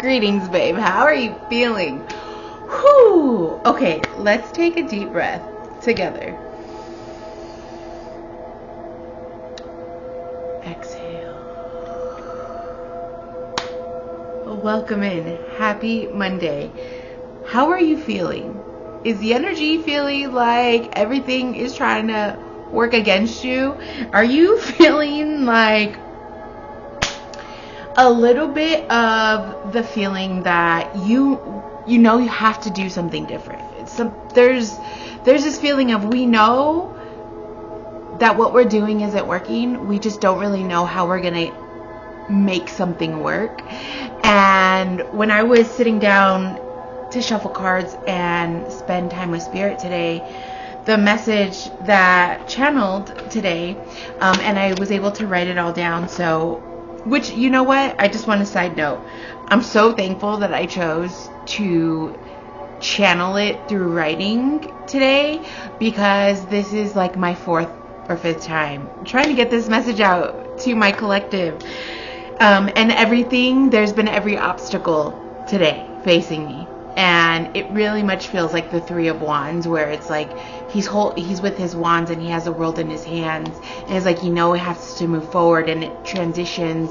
Greetings, babe. How are you feeling? Whew. Okay, let's take a deep breath together. Exhale. Welcome in. Happy Monday. How are you feeling? Is the energy feeling like everything is trying to work against you? Are you feeling like a little bit of the feeling that you know you have to do something different? There's this feeling of, we know that what we're doing isn't working. We just don't really know how we're going to make something work. And when I was sitting down to shuffle cards and spend time with Spirit today, the message that channeled today, and I was able to write it all down. So, which, you know what? I just want to side note. I'm so thankful that I chose to channel it through writing today, because this is like my 4th or 5th time trying to get this message out to my collective. And everything, there's been every obstacle today facing me. And it really much feels like the 3 of Wands, where it's like he's with his wands and he has the world in his hands, and it's like, he has to move forward, and it transitions.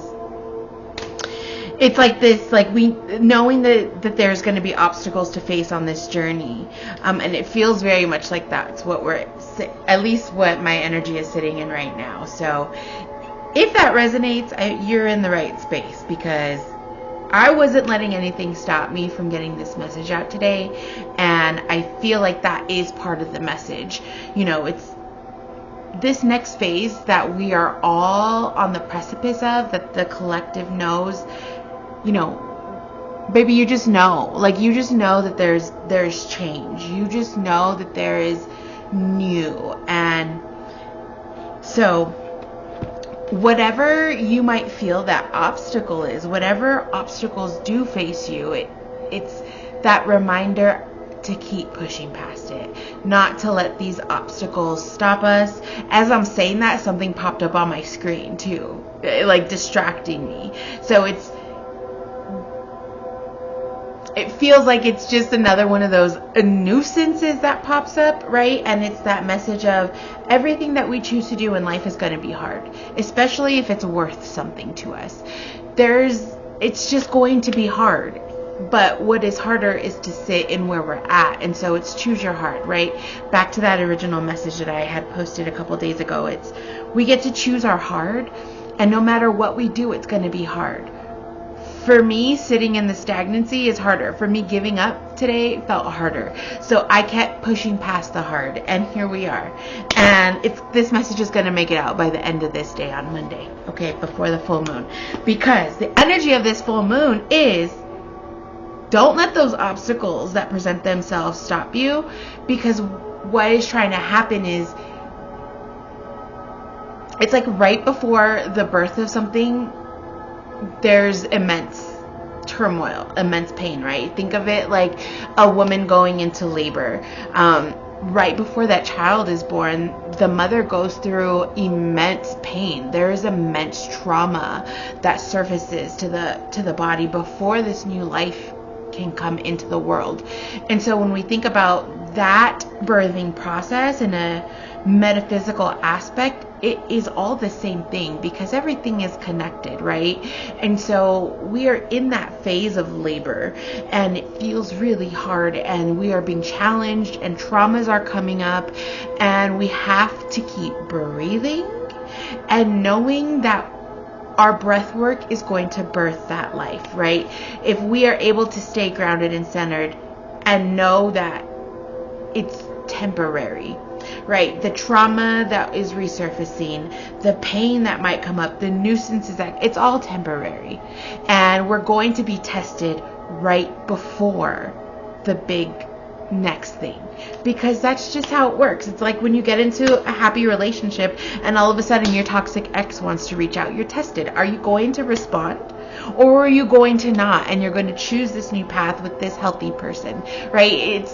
It's like this, like, we knowing that there's going to be obstacles to face on this journey, and it feels very much like that's what at least what my energy is sitting in right now. So if that resonates, you're in the right space, because I wasn't letting anything stop me from getting this message out today. And I feel like that is part of the message. It's this next phase that we are all on the precipice of, that the collective knows. Baby, you just know. Like, you just know that there's change. You just know that there is new. And so whatever you might feel that obstacle is, whatever obstacles do face you, it's that reminder to keep pushing past it, not to let these obstacles stop us. As I'm saying that, something popped up on my screen too, like distracting me. So it feels like it's just another one of those nuisances that pops up, right? And it's that message of everything that we choose to do in life is going to be hard, especially if it's worth something to us. It's just going to be hard. But what is harder is to sit in where we're at. And so it's choose your heart, right? Back to that original message that I had posted a couple days ago. It's, we get to choose our hard, and no matter what we do, it's going to be hard. For me, sitting in the stagnancy is harder. For me, giving up today felt harder. So I kept pushing past the hard, and here we are. And this message is going to make it out by the end of this day on Monday, okay, before the full moon. Because the energy of this full moon is, don't let those obstacles that present themselves stop you, because what is trying to happen is, it's like right before the birth of something, there's immense turmoil, immense pain, right? Think of it like a woman going into labor. Right before that child is born, the mother goes through immense pain. There is immense trauma that surfaces to the body before this new life can come into the world. And so when we think about that birthing process in a metaphysical aspect, it is all the same thing, because everything is connected, right? And so we are in that phase of labor, and it feels really hard, and we are being challenged, and traumas are coming up, and we have to keep breathing and knowing that our breath work is going to birth that life, right? If we are able to stay grounded and centered and know that it's temporary, right? The trauma that is resurfacing, the pain that might come up, the nuisances, it's all temporary. And we're going to be tested right before the big next thing, because that's just how it works. It's like when you get into a happy relationship and all of a sudden your toxic ex wants to reach out. You're tested. Are you going to respond, or are you going to not, and you're going to choose this new path with this healthy person, right? It's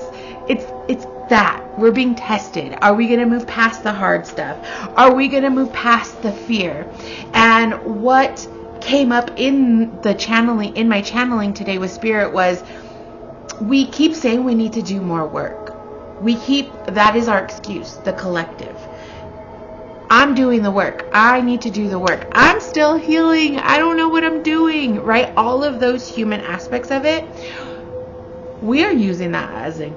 that we're being tested. Are we going to move past the hard stuff? Are we going to move past the fear? And what came up in my channeling today with Spirit was, we keep saying we need to do more work. That is our excuse, the collective. I'm doing the work. I need to do the work. I'm still healing. I don't know what I'm doing, right? All of those human aspects of it, we are using that as an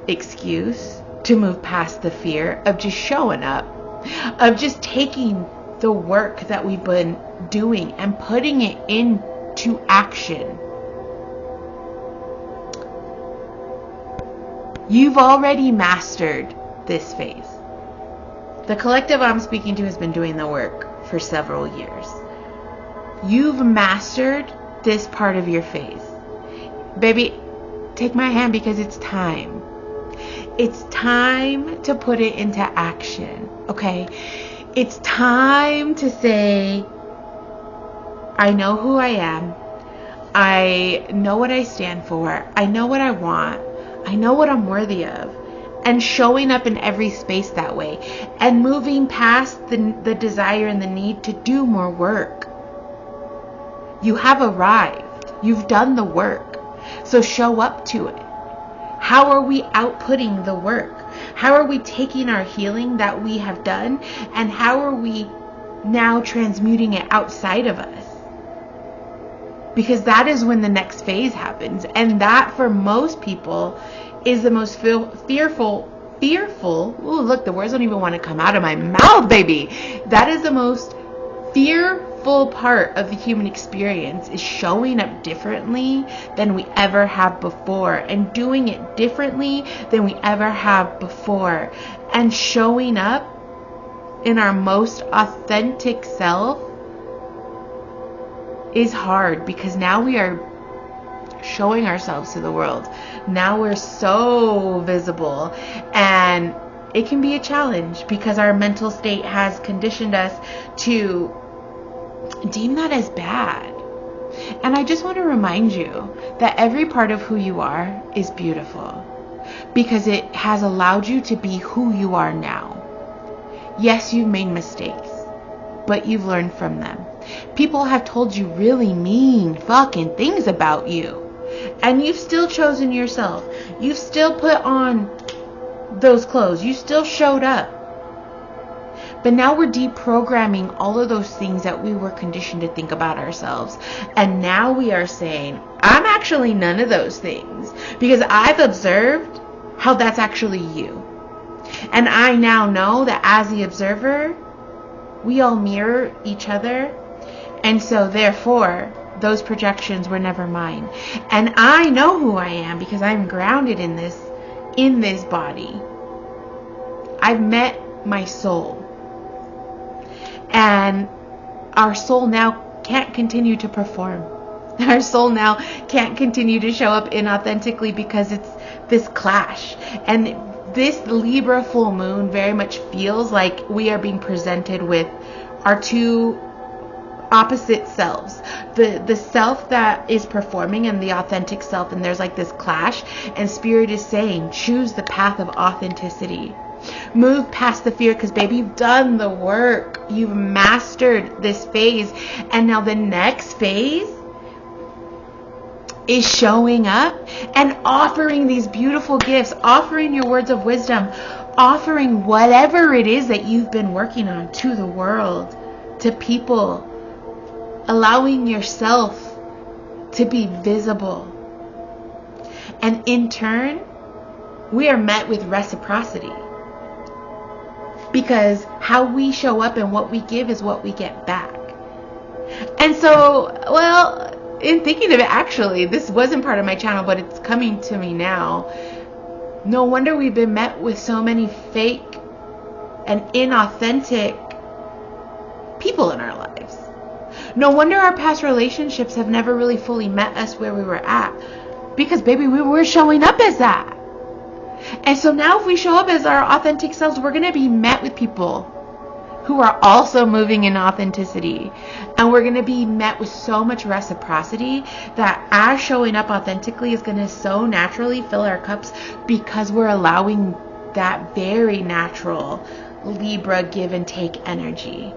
excuse to move past the fear of just showing up, of just taking the work that we've been doing and putting it into action. You've already mastered this phase. The collective I'm speaking to has been doing the work for several years. You've mastered this part of your phase. Baby, take my hand, because it's time. It's time to put it into action, okay? It's time to say, I know who I am. I know what I stand for. I know what I want. I know what I'm worthy of. And showing up in every space that way. And moving past the desire and the need to do more work. You have arrived. You've done the work. So show up to it. How are we outputting the work? How are we taking our healing that we have done, and how are we now transmuting it outside of us? Because that is when the next phase happens. And that, for most people, is the most fearful. Ooh, look, the words don't even want to come out of my mouth, baby. That is the most fearful part of the human experience, is showing up differently than we ever have before, and doing it differently than we ever have before, and showing up in our most authentic self is hard, because now we are showing ourselves to the world. Now we're so visible, and it can be a challenge because our mental state has conditioned us to deem that as bad. And I just want to remind you that every part of who you are is beautiful, because it has allowed you to be who you are now. Yes, you've made mistakes, but you've learned from them. People have told you really mean fucking things about you, and you've still chosen yourself. You've still put on those clothes. You still showed up. But now we're deprogramming all of those things that we were conditioned to think about ourselves. And now we are saying, I'm actually none of those things, because I've observed how that's actually you. And I now know that as the observer, we all mirror each other. And so therefore, those projections were never mine. And I know who I am because I'm grounded in this body. I've met my soul. And our soul now can't continue to perform. Our soul now can't continue to show up inauthentically, because it's this clash. And this Libra full moon very much feels like we are being presented with our two opposite selves, the self that is performing and the authentic self, and there's like this clash, and Spirit is saying, choose the path of authenticity. Move past the fear, because baby, you've done the work. You've mastered this phase, and now the next phase is showing up and offering these beautiful gifts, offering your words of wisdom, offering whatever it is that you've been working on to the world, to people, allowing yourself to be visible. And in turn, we are met with reciprocity, because how we show up and what we give is what we get back. And so, well, in thinking of it, actually, this wasn't part of my channel, but it's coming to me now. No wonder we've been met with so many fake and inauthentic people in our lives. No wonder our past relationships have never really fully met us where we were at, because baby, we were showing up as that. And so now if we show up as our authentic selves, we're going to be met with people who are also moving in authenticity. And we're going to be met with so much reciprocity that as showing up authentically is going to so naturally fill our cups, because we're allowing that very natural Libra give and take energy.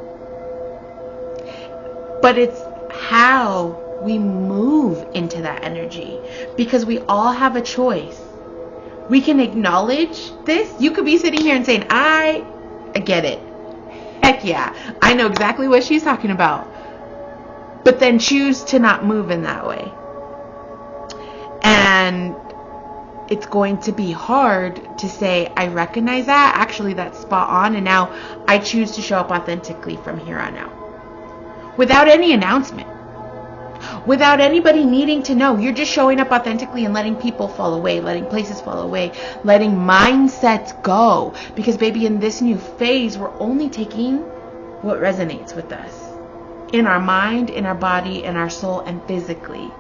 But it's how we move into that energy, because we all have a choice. We can acknowledge this. You could be sitting here and saying, I get it. Heck yeah, I know exactly what she's talking about. But then choose to not move in that way. And it's going to be hard to say, I recognize that. Actually, that's spot on. And now I choose to show up authentically from here on out. Without any announcement. Without anybody needing to know. You're just showing up authentically and letting people fall away, letting places fall away, letting mindsets go. Because baby, in this new phase, we're only taking what resonates with us. In our mind, in our body, in our soul, and physically.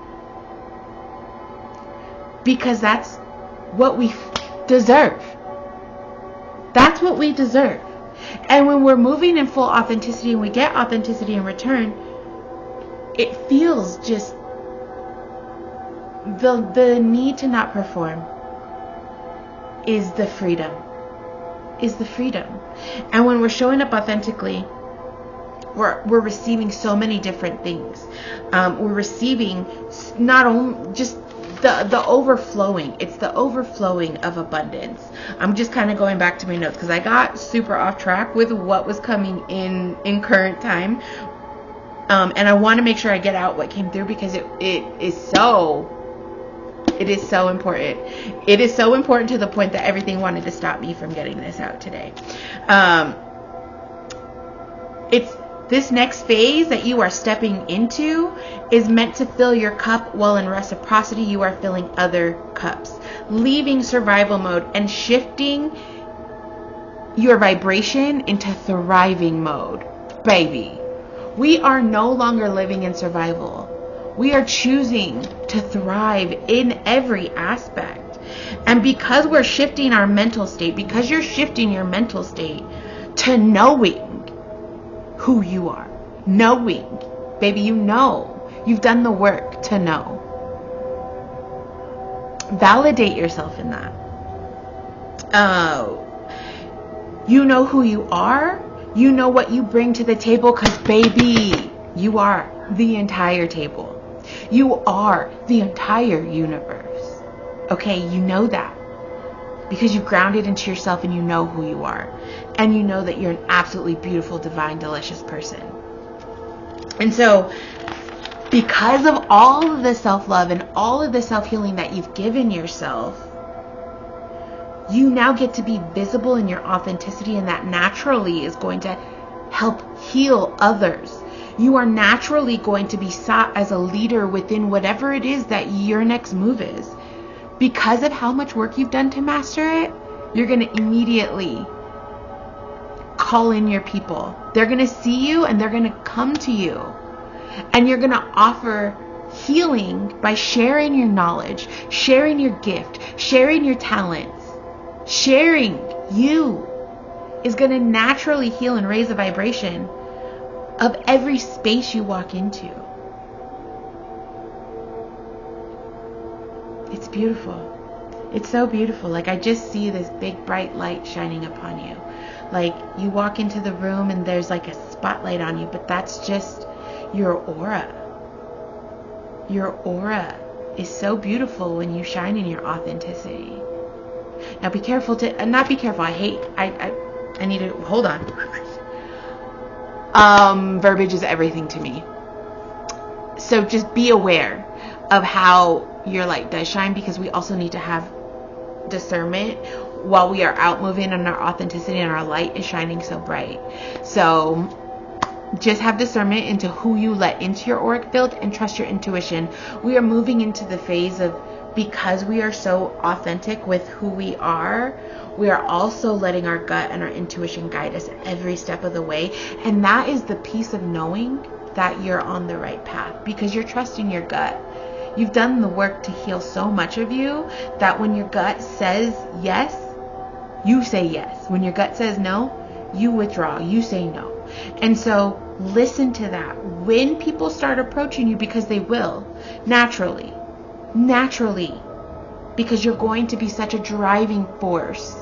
Because that's what we deserve. That's what we deserve. And when we're moving in full authenticity and we get authenticity in return, it feels just the need to not perform is the freedom. And when we're showing up authentically, we're receiving so many different things. We're receiving not only just the overflowing. It's the overflowing of abundance. I'm just kind of going back to my notes because I got super off track with what was coming in current time. And I want to make sure I get out what came through, because it is so important. It is so important to the point that everything wanted to stop me from getting this out today. It's this next phase that you are stepping into is meant to fill your cup, while in reciprocity you are filling other cups, leaving survival mode and shifting your vibration into thriving mode. Baby, we are no longer living in survival. We are choosing to thrive in every aspect. And because we're shifting our mental state, because you're shifting your mental state to knowing who you are, knowing, baby, you know, you've done the work to know. Validate yourself in that. You know who you are. You know what you bring to the table, because baby, you are the entire table. You are the entire universe. Okay, you know that. Because you've grounded into yourself and you know who you are. And you know that you're an absolutely beautiful, divine, delicious person. And so, because of all of the self-love and all of the self-healing that you've given yourself, you now get to be visible in your authenticity, and that naturally is going to help heal others. You are naturally going to be sought as a leader within whatever it is that your next move is. Because of how much work you've done to master it, you're going to immediately call in your people. They're going to see you and they're going to come to you. And you're going to offer healing by sharing your knowledge, sharing your gift, sharing your talents. Sharing you is going to naturally heal and raise the vibration of every space you walk into. It's beautiful. It's so beautiful. Like, I just see this big bright light shining upon you. Like, you walk into the room and there's like a spotlight on you, but that's just your aura. Your aura is so beautiful when you shine in your authenticity. Now be careful to, not be careful, I need to, hold on. Verbiage is everything to me. So just be aware of how your light does shine, because we also need to have discernment while we are out moving in our authenticity and our light is shining so bright. So just have discernment into who you let into your auric field and trust your intuition. We are moving into the phase of, because we are so authentic with who we are also letting our gut and our intuition guide us every step of the way. And that is the peace of knowing that you're on the right path, because you're trusting your gut. You've done the work to heal so much of you that when your gut says yes, you say yes. When your gut says no, you withdraw, you say no. And so listen to that. When people start approaching you, because they will, naturally, because you're going to be such a driving force,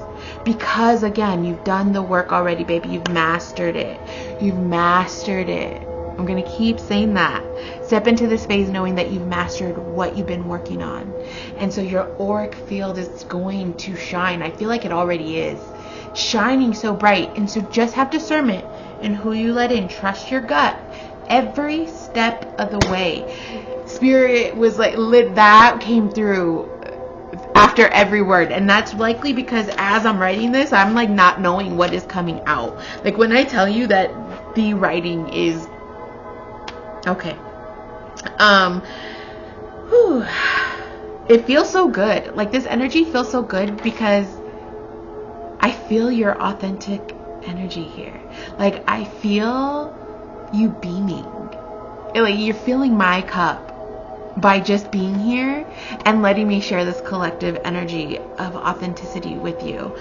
because again, you've done the work already, baby. You've mastered it, I'm going to keep saying that. Step into this phase knowing that you've mastered what you've been working on. And so your auric field is going to shine. I feel like it already is. Shining so bright. And so just have discernment in who you let in. Trust your gut every step of the way. Spirit was like, that came through after every word. And that's likely because as I'm writing this, I'm like not knowing what is coming out. Like when I tell you that the writing is okay. It feels so good. Like this energy feels so good because I feel your authentic energy here. Like I feel you beaming. Like you're filling my cup by just being here and letting me share this collective energy of authenticity with you.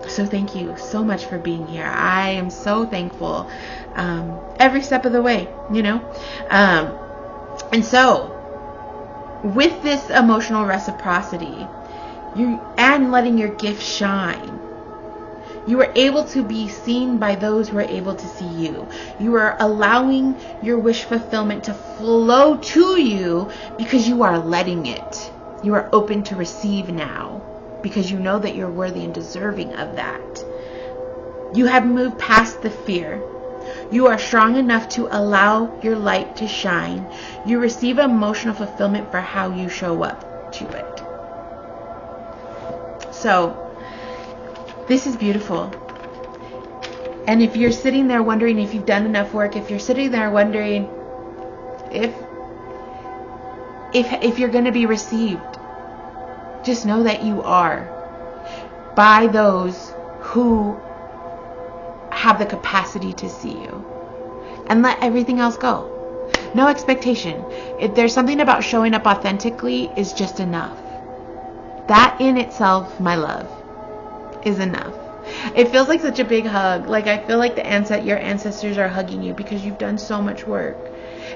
So thank you so much for being here. I am so thankful every step of the way, you know. And so with this emotional reciprocity, and letting your gift shine, you are able to be seen by those who are able to see you. You are allowing your wish fulfillment to flow to you because you are letting it. You are open to receive now because you know that you're worthy and deserving of that. You have moved past the fear. You are strong enough to allow your light to shine. You receive emotional fulfillment for how you show up to it. So, this is beautiful. And if you're sitting there wondering if you've done enough work, if you're sitting there wondering if you're going to be received, just know that you are by those who have the capacity to see you. And let everything else go. No expectation. If there's something about showing up authentically is just enough. That in itself, my love, is enough. It feels like such a big hug. Like I feel like your ancestors are hugging you because you've done so much work.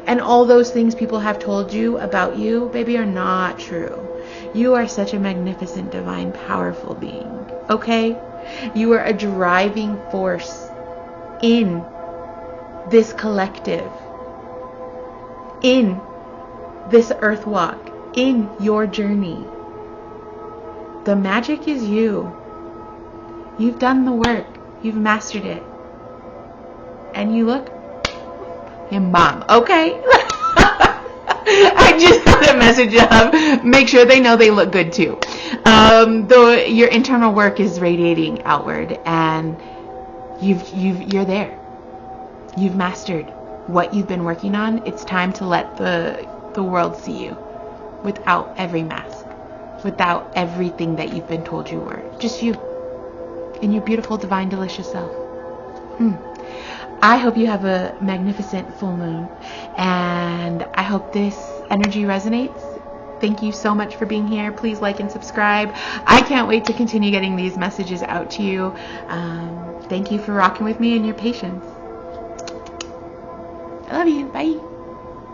And all those things people have told you about you, baby, are not true. You are such a magnificent, divine, powerful being. Okay? You are a driving force in this collective, in this earth walk, in your journey. The magic is you. You've done the work. You've mastered it. And you look mom. Okay? I just put a message up. Make sure they know they look good too. Your internal work is radiating outward, and you're there. You've mastered what you've been working on. It's time to let the world see you without every mask, without everything that you've been told you were. Just you in your beautiful, divine, delicious self. I hope you have a magnificent full moon, and I hope this energy resonates. Thank you so much for being here. Please like and subscribe. I can't wait to continue getting these messages out to you. Thank you for rocking with me and your patience. I love you. Bye.